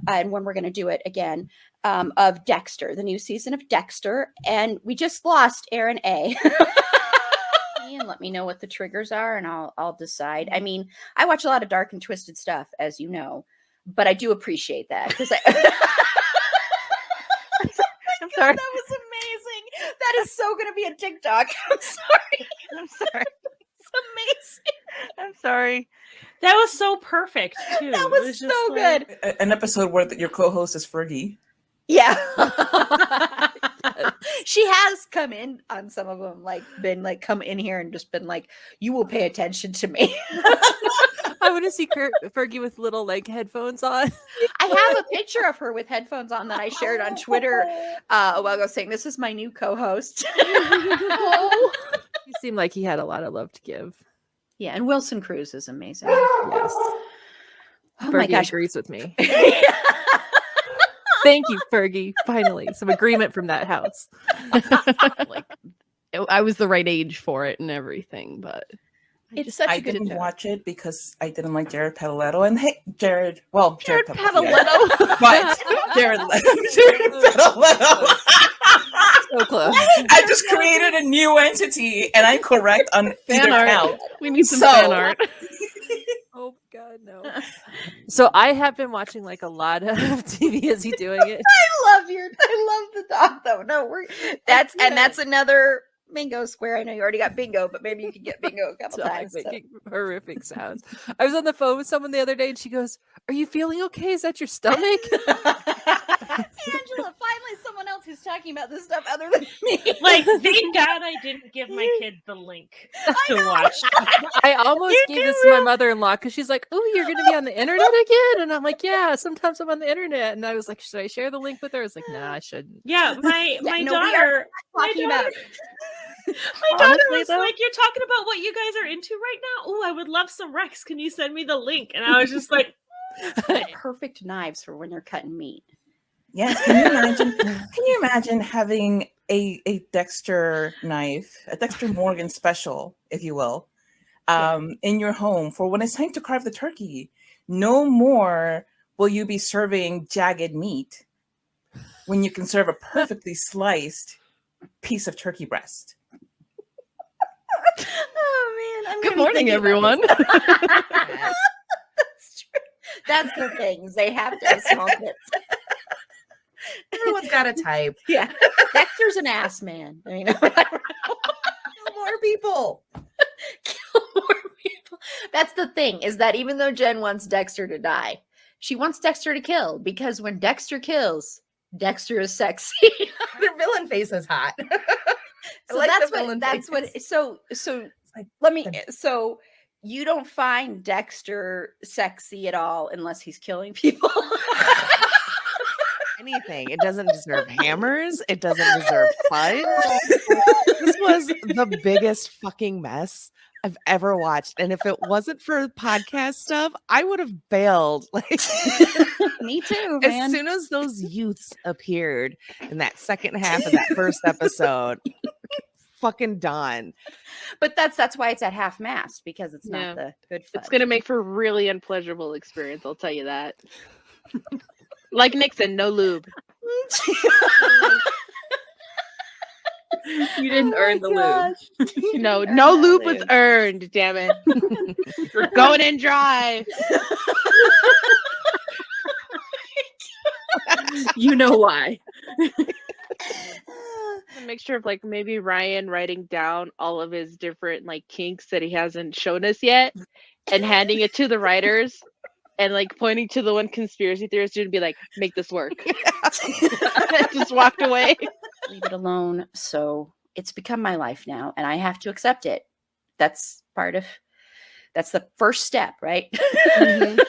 and when we're going to do it again, of Dexter, the new season of Dexter. And we just lost Aaron A. And let me know what the triggers are, and I'll decide. I mean, I watch a lot of dark and twisted stuff, as you know, but I do appreciate that because I'm sorry. That was amazing. That is so going to be a TikTok. I'm sorry. It's amazing. I'm sorry. That was so perfect too. That was so good. An episode where your co-host is Fergie. Yeah. She has come in on some of them, come in here and just been like, you will pay attention to me. I want to see Fergie with little headphones on. I have a picture of her with headphones on that I shared on Twitter a while ago saying, this is my new co-host. He seemed like he had a lot of love to give. Yeah, and Wilson Cruz is amazing. Yes. Oh Fergie my gosh, agrees with me. Thank you, Fergie. Finally, some agreement from that house. I was the right age for it and everything, but I didn't watch it because I didn't like Jared Padaletto. And hey, Jared Padaletto. But Jared Padaletto. So close. I just created a new entity, and I'm correct on either count. We need some fan art. Oh God, no. So I have been watching a lot of TV. Is he doing it? I love the dog though. No, that's another bingo square. I know you already got bingo, but maybe you can get bingo a couple times. Making horrific sounds. I was on the phone with someone the other day, and she goes, "Are you feeling okay? Is that your stomach?" Angela, finally someone else who's talking about this stuff other than me. Thank God I didn't give my kid the link to watch. I almost gave this to my mother-in-law because she's like, "Oh, you're going to be on the internet again?" And I'm like, "Yeah, sometimes I'm on the internet." And I was like, "Should I share the link with her?" I was like, "Nah, I shouldn't." Yeah, my daughter. My daughter was like, "You're talking about what you guys are into right now? Oh, I would love some Rex. Can you send me the link?" And I was just like, perfect knives for when you're cutting meat. Yes, can you imagine having a Dexter knife, a Dexter Morgan special, if you will, in your home for when it's time to carve the turkey? No more will you be serving jagged meat when you can serve a perfectly sliced piece of turkey breast. Oh man! Good morning, everyone. That's true. That's the thing. They have to have small bits. Everyone's got a type. Yeah. Dexter's an ass man. I mean, kill more people. Kill more people. That's the thing, is that even though Jen wants Dexter to die, she wants Dexter to kill, because when Dexter kills, Dexter is sexy. Their villain face is hot. So you don't find Dexter sexy at all unless he's killing people. Anything. It doesn't deserve hammers. It doesn't deserve fudge. This was the biggest fucking mess I've ever watched. And if it wasn't for podcast stuff, I would have bailed. Me too, man. As soon as those youths appeared in that second half of that first episode, fucking done. But that's why it's at half mast, because it's not the good fudge. It's gonna make for a really unpleasurable experience, I'll tell you that. Like Nixon, no lube. You didn't earn the lube. No lube was earned, damn it. We're going in dry. You know why. A mixture of maybe Ryan writing down all of his different kinks that he hasn't shown us yet and handing it to the writers and pointing to the one conspiracy theorist dude and be like, make this work. Just walked away. Leave it alone. So it's become my life now, and I have to accept it. That's the first step, right? Mm-hmm.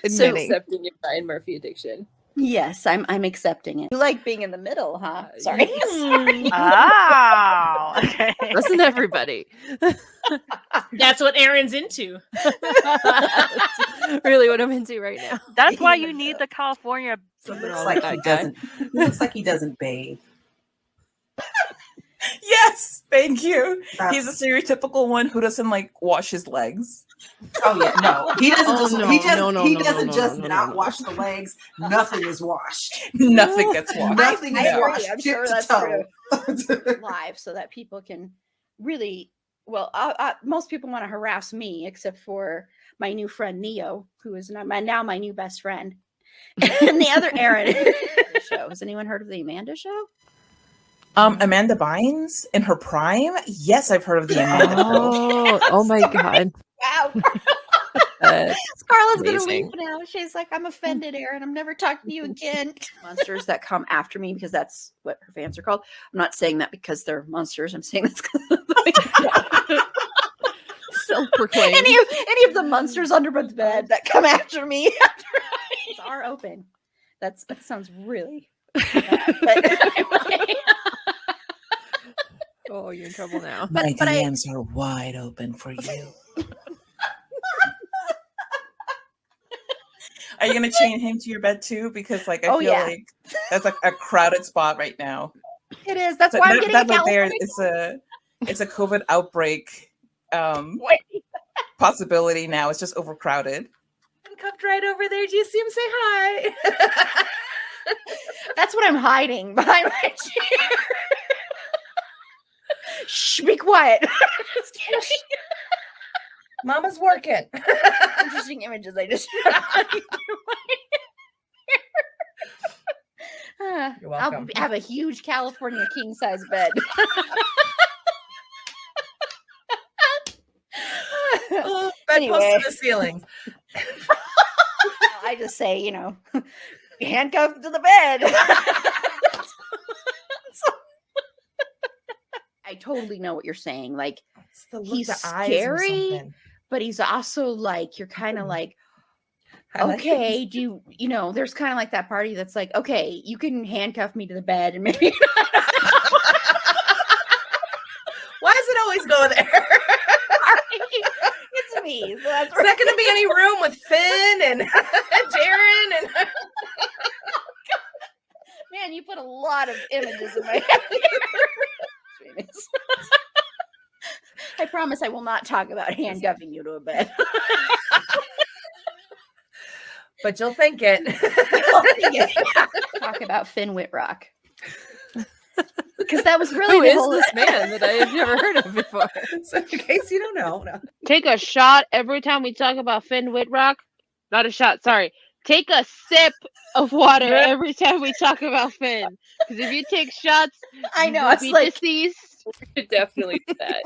So accepting your Ryan Murphy addiction. Yes, I'm accepting it. You like being in the middle, huh? Sorry. Sorry. Oh, okay. Listen, everybody. That's what Aaron's into. That's really what I'm into right now. That's why you need the California. Looks like he doesn't bathe. Yes, thank you. He's a stereotypical one who doesn't wash his legs. Oh yeah, no, he doesn't. Oh, just, no, he just no, he no, doesn't no, just no, no, not no. wash the legs. Nothing is washed. Nothing gets washed. Nothing I is agree. washed. I'm tip sure to that's toe. live so that people can really most people want to harass me except for my new friend Neo, who is now my new best friend, and the other Aaron. Show. Has anyone heard of the Amanda Show? Amanda Bynes in her prime? Yes, I've heard of the Amanda Show. Oh my god. Wow. That's Scarlett's gonna leave amazing. now. She's like, I'm offended, Aaron. I'm never talking to you again. Monsters that come after me, because that's what her fans are called. I'm not saying that because they're monsters. I'm saying that's because Self-proclaimed. any of the monsters under my bed that come after me are open. That sounds really bad, but Oh, you're in trouble now. My but I- DMs are wide open for you. Are you gonna chain him to your bed too? Because like I Oh, feel yeah. like that's like a crowded spot right now. it is. That's So why I'm getting that a right there California. it's a COVID outbreak possibility now. It's just overcrowded. I'm cuffed right over there. Do you see him? Say hi. That's what I'm hiding behind my chair. Shh, be quiet. Just kidding. Mama's working. Interesting images I just You're welcome. I'll have a huge California king size bed. Oh, bed Anyway. post to the ceiling. I just say, handcuffed to the bed. I totally know what you're saying. Like, It's the look, he's the eyes or scary, something. but he's also like, you're kind of like, I like okay, do you there's kind of like that party that's like, okay, you can handcuff me to the bed and maybe Why does it always go there? it's me. So that's Is that going to be any room with Finn and Darren? And man, you put a lot of images in my head. I promise I will not talk about handcuffing you to a bed. but you'll think it. Talk about Finn Whitrock. Because that was really Who the is whole this man that I have never heard of before? So in case you don't know. No. Take a shot every time we talk about Finn Whitrock. Not a shot, sorry. Take a sip of water every time we talk about Finn. Because if you take shots, I you know, will it's be like- deceased. Could definitely do that.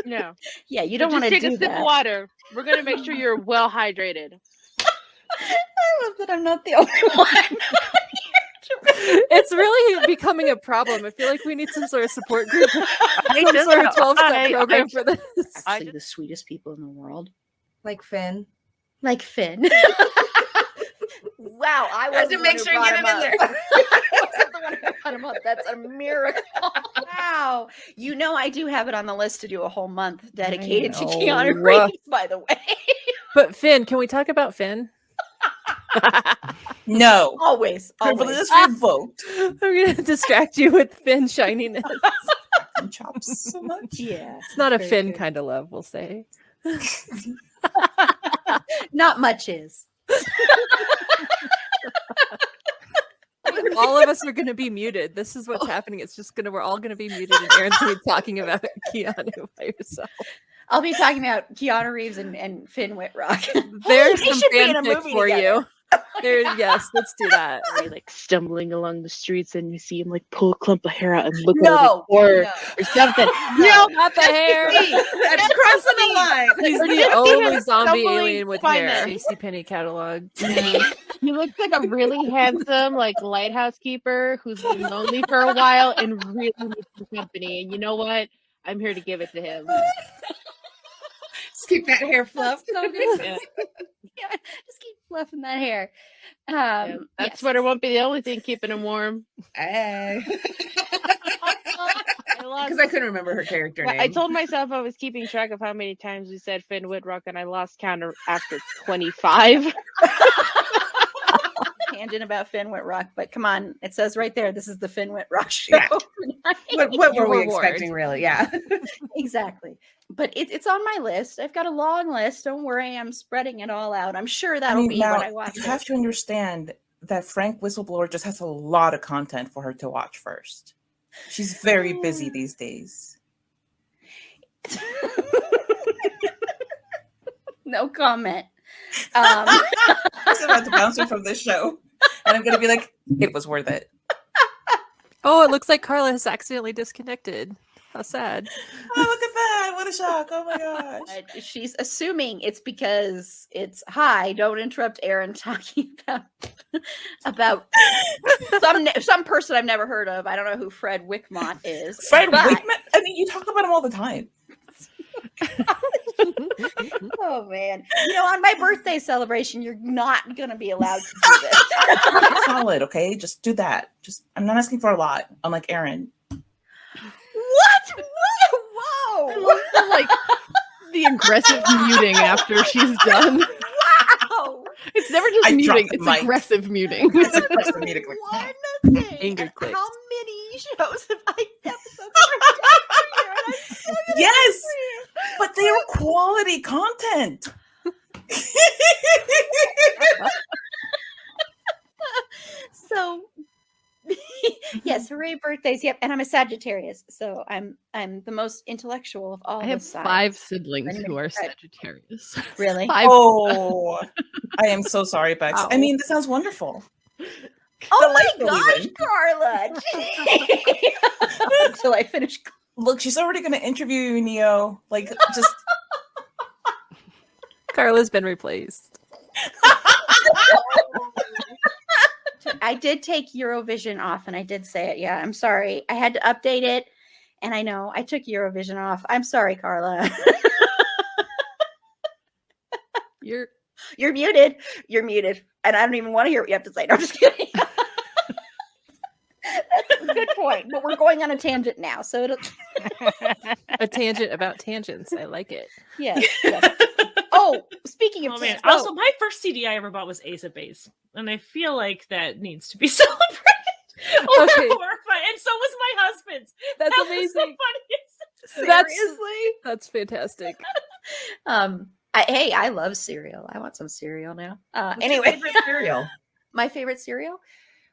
No. Yeah, you But don't want to just do take a sip that. of water. We're gonna make sure you're well hydrated. I love that I'm not the only one. It's really becoming a problem. I feel like we need some sort of support group, some just sort of don't- 12-step program for this. Actually, the sweetest people in the world. Like Finn. Like Finn. Wow, I Had was to make sure you get him in there. I wasn't the one who brought him up. That's a miracle. Wow. I do have it on the list to do a whole month dedicated to know. Keanu Reeves, by the way. But Finn, can we talk about Finn? No. Always. Privilege Always. revoked. I'm gonna distract you with Finn shininess. Chops so much. Yeah. It's not a Very Finn good. kind of love, we'll say. Not much is. All of us are going to be muted. This is what's happening. It's just we're all going to be muted, and Aaron's going to be talking about Keanu by yourself. I'll be talking about Keanu Reeves and Finn Whitrock. There's They some should be in a fanfic movie for together. you. Yes, let's do that. You're like stumbling along the streets and you see him like pull a clump of hair out and look No, or no. something. No, not the hair. That's crossing the line. He's Or the just see only him zombie stumbling alien with by hair. them. JCPenney catalog. He looks like a really handsome, like lighthouse keeper who's been lonely for a while and really needs some company. And you know what? I'm here to give it to him. Just keep that hair fluff. So good. Yeah, just keep fluffing that hair. Yeah, that Yes. sweater won't be the only thing keeping him warm. Hey. I lost. Because I couldn't remember her character name. I told myself I was keeping track of how many times we said Finn Whitrock, and I lost count after 25. Tangent about Finn Whitrock, but come on, it says right there, this is the Finn Whitrock show. Yeah. What You were we were warned. expecting, really? Yeah. Exactly. but it's on my list. I've got a long list. Don't worry, I'm spreading it all out. I'm sure I that'll mean, be now when I watch you it. have to understand that Frank Whistleblower just has a lot of content for her to watch first. She's very busy these days. No comment. I'm about to bounce her from this show, and I'm gonna be like, it was worth it. Oh, it looks like Carla has accidentally disconnected. How sad. Oh, look at that! What a shock! Oh my gosh! She's assuming it's because it's hi. Don't interrupt Aaron talking about some person I've never heard of. I don't know who Fred Wickmont is. Fred but- Wickman? I mean, you talk about him all the time. Oh man! On my birthday celebration, you're not gonna be allowed to do this. Solid, okay? Just do that. I'm not asking for a lot. Unlike Aaron. What? Whoa! Like the aggressive muting after she's done. Wow! It's never just I muting; dropped the it's mic. aggressive muting. It's aggressive muting. One thing. Anger And clicks. how many shows have I episodes? Yes, but they are quality content. So yes, hooray birthdays. Yep, and I'm a Sagittarius, so I'm the most intellectual of all. I have the signs. 5 siblings Anybody who are Fred? Sagittarius. Really? 5. Oh, I am so sorry, Bex. I mean, this sounds wonderful. Oh my life we gosh, live in. Carla! Until I finish. Look, she's already going to interview you, Neo. Like, just Carla's been replaced. I did take Eurovision off, and I did say it. Yeah, I'm sorry. I had to update it, and I know I took Eurovision off. I'm sorry, Carla. You're You're muted, and I don't even want to hear what you have to say. No, I'm just kidding. That's a good point, but we're going on a tangent now, so it'll. a tangent about tangents. I like it. Yes. Oh, speaking of, Oh man! Also, my first CD I ever bought was Ace of Base, and I feel like that needs to be celebrated. Okay. Horrifying. And so was my husband's. That's That was amazing. the funniest. seriously. That's fantastic. I love cereal. I want some cereal now. What's your Anyway, favorite cereal? my favorite cereal,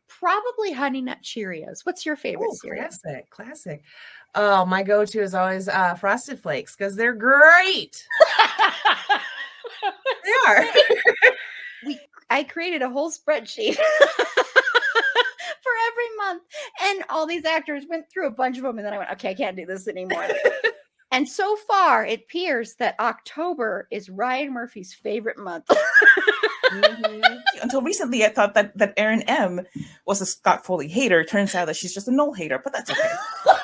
probably Honey Nut Cheerios. What's your favorite Oh, cereal? classic. Oh, my go-to is always Frosted Flakes because they're great. They are. I created a whole spreadsheet for every month, and all these actors went through a bunch of them, and then I went, okay, I can't do this anymore. And so far, it appears that October is Ryan Murphy's favorite month. until recently, I thought that Erin M was a Scott Foley hater. Turns out that she's just a Noel hater, but that's okay.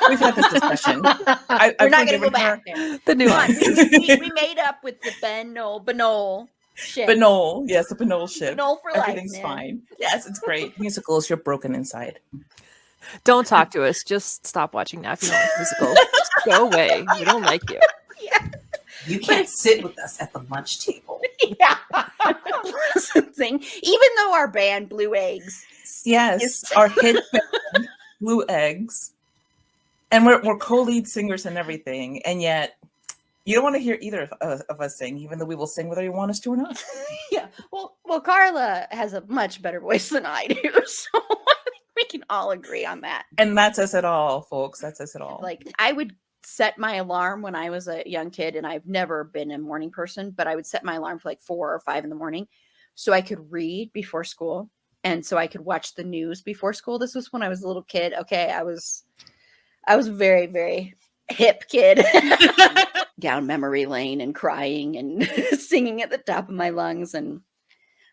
We've had this discussion. We're not going to go back there. The Come on, nuance. we made up with the Benol shit. But Noel, yes, the Noel ship. Benol for life, Everything's man. fine. Yes, it's great. Musicals, you're broken inside. Don't talk to us. Just stop watching now if you don't like musicals. Just go away. We don't like you. Yeah. You can't sit with us at the lunch table. Yeah. Something. Even though our band Blue Eggs. Yes, our hit band, Blue Eggs, and we're co-lead singers and everything, and yet you don't want to hear either of us sing, even though we will sing whether you want us to or not. Yeah. Well, Carla has a much better voice than I do, so I think we can all agree on that. And that says it all, folks. That says it all. Like, I would set my alarm when I was a young kid, and I've never been a morning person, but I would set my alarm for like 4 or 5 in the morning so I could read before school, and so I could watch the news before school. This was when I was a little kid. Okay, I was a very, very hip kid. Down memory lane and crying and singing at the top of my lungs, and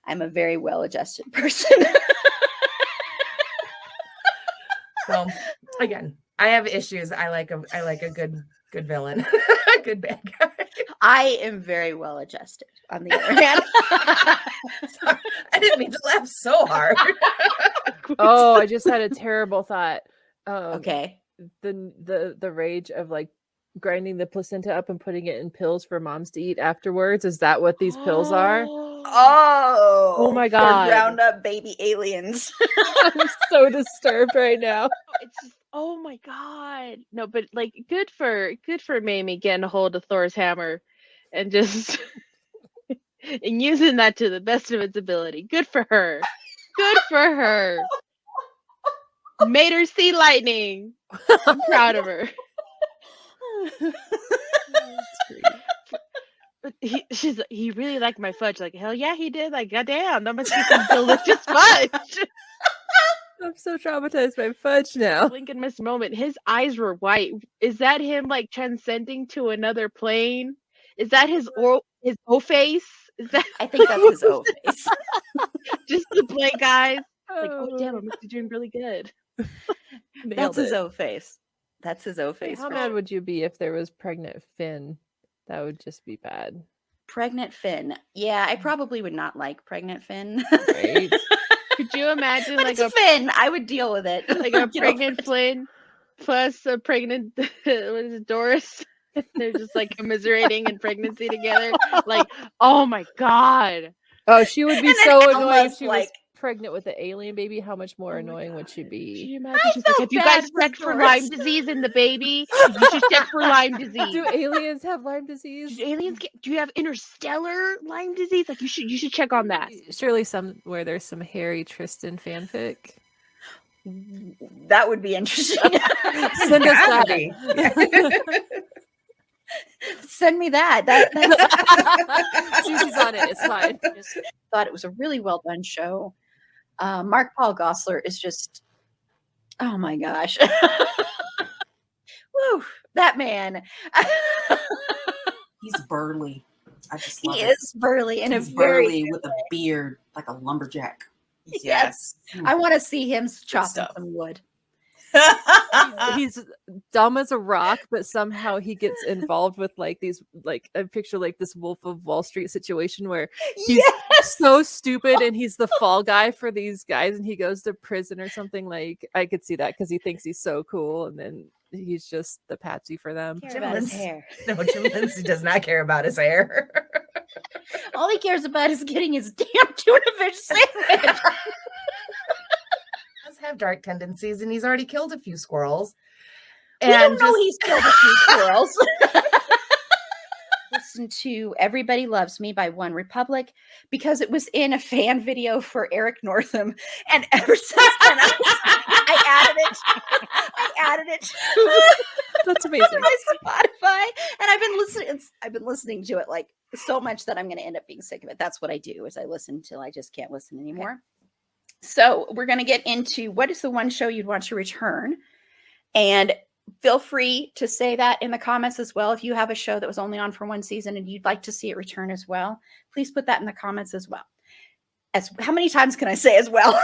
I'm a very well-adjusted person. So again, I have issues. I like a good villain, a good bad guy. I am very well-adjusted, on the other hand. Sorry, I didn't mean to laugh so hard. Oh, I just had a terrible thought. Okay. The rage of like grinding the placenta up and putting it in pills for moms to eat afterwards. Is that what these pills are? Oh my for God. ground up baby aliens. I'm so disturbed right now. It's just, Oh my god. No, but like good for Mamie getting a hold of Thor's hammer and just and using that to the best of its ability. Good for her. Good for her. Made her see lightning. I'm proud of her. But she's like, he really liked my fudge. Like, hell yeah, he did. Like, goddamn, that must be some delicious fudge. I'm so traumatized by fudge now. Blink and miss moment. His eyes were white. Is that him like transcending to another plane? Is that his O face? Is that? I think that's his O face. Just the blank eyes. Like, oh damn, I must be doing really good. That's his O face. That's his O face. How mad would you be if there was pregnant Finn? That would just be bad. Pregnant Finn. Yeah, I probably would not like pregnant Finn. Right. Could you imagine But like it's Finn? I would deal with it. like a pregnant Flynn plus a pregnant what is it, Doris? They're just like commiserating in pregnancy together. Like, oh my god. Oh, she would be And then so annoying if Elma's she was pregnant with an alien baby. How much more annoying would she Can be? you imagine? She's like, have you guys checked for Lyme disease in the baby? You should check for Lyme disease. Do aliens have Lyme disease? Do aliens do you have interstellar Lyme disease? Like you should check on that. Surely somewhere there's some Harry Tristan fanfic. That would be interesting. Send us that. Send me that. Susie's on it. It's fine. I just thought it was a really well done show. Mark Paul Gosselaar is just, oh my gosh. Woo, that man. He's burly. I just love He it. is burly and He's a very burly with a beard like a lumberjack. yes. I want to see him chopping stuff. some wood. He's dumb as a rock, but somehow he gets involved with like these, like I picture like this Wolf of Wall Street situation where he's so stupid and he's the fall guy for these guys and he goes to prison or something. Like I could see that because he thinks he's so cool and then he's just the patsy for them. Care about his hair. No, Jim Lindsay does not care about his hair. All he cares about is getting his damn tuna fish sandwich. Does have dark tendencies, and he's already killed a few squirrels. We don't know he's killed a few squirrels. Listen to Everybody Loves Me by One Republic because it was in a fan video for Eric Northam. And ever since then, I added it. That's amazing. To my Spotify. And I've been listening to it like so much that I'm going to end up being sick of it. That's what I do is I listen until I just can't listen anymore. Okay. So we're going to get into what is the one show you'd want to return. And feel free to say that in the comments as well. If you have a show that was only on for one season and you'd like to see it return as well, please put that in the comments as well. How many times can I say as well?